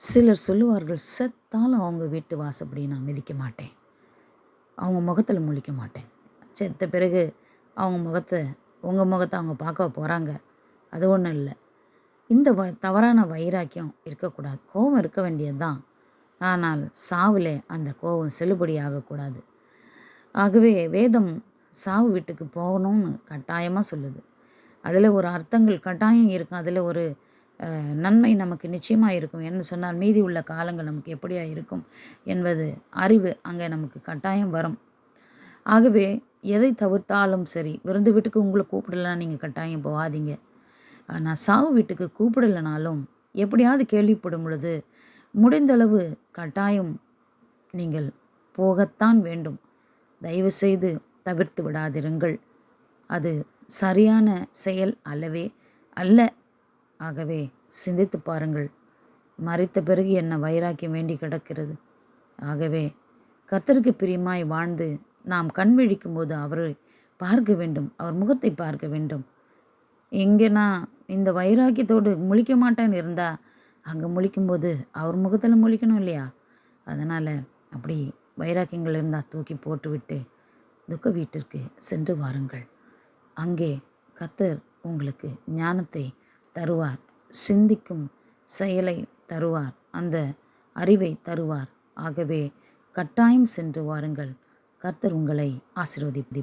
சிலர் சொல்லுவார்கள், செத்தாலும் அவங்க வீட்டு வாசப்படி நான் மிதிக்க மாட்டேன், அவங்க முகத்தில் முழிக்க மாட்டேன். செத்த பிறகு அவங்க முகத்தை உங்கள் முகத்தை அவங்க பார்க்க போகிறாங்க, அது ஒன்றும் இல்லை. இந்த தவறான வைராக்கியம் இருக்கக்கூடாது. கோபம் இருக்க வேண்டியது தான், ஆனால் சாவில் அந்த கோபம் செல்லுபடி ஆகக்கூடாது. ஆகவே வேதம் சாவு வீட்டுக்கு போகணும்னு கட்டாயமாக சொல்லுது. அதில் ஒரு அர்த்தங்கள் கட்டாயம் இருக்கும், அதில் ஒரு நன்மை நமக்கு நிச்சயமாக இருக்கும். என்ன சொன்னால் மீதி உள்ள காலங்கள் நமக்கு எப்படியா இருக்கும் என்பது அறிவு அங்கே நமக்கு கட்டாயம் வரும். ஆகவே எதை தவிர்த்தாலும் சரி, விருந்து வீட்டுக்கு உங்களை கூப்பிடலாம், நீங்கள் கட்டாயம் போகாதீங்க. ஆனால் சாவு வீட்டுக்கு கூப்பிடலைனாலும் எப்படியாவது கேள்விப்படும் பொழுது முடிந்தளவு கட்டாயம் நீங்கள் போகத்தான் வேண்டும். தயவு செய்து தவிர்த்து விடாதிருங்கள். அது சரியான செயல் அல்லவே அல்ல. ஆகவே சிந்தித்து பாருங்கள். மரித்த பிறகு என்ன வைராக்கியம் வேண்டி கிடக்கிறது. ஆகவே கர்த்தருக்கு பிரியமாய் வாழ்ந்து நாம் கண் விழிக்கும்போது அவரை பார்க்க வேண்டும், அவர் முகத்தை பார்க்க வேண்டும். எங்கே நான் இந்த வைராக்கியத்தோடு முழிக்க மாட்டேன்னு இருந்தால் அங்கே முழிக்கும்போது அவர் முகத்தில் முழிக்கணும் இல்லையா? அதனால் அப்படி வைராக்கியங்கள் இருந்தால் தூக்கி போட்டுவிட்டு துக்க வீட்டிற்கு சென்று வாருங்கள். அங்கே கர்த்தர் உங்களுக்கு ஞானத்தை தருவார், சிந்திக்கும் செயலை தருவார், அந்த அறிவை தருவார். ஆகவே கட்டாயம் சென்று வாருங்கள். கர்த்தர் உங்களை ஆசீர்வதிப்பார்.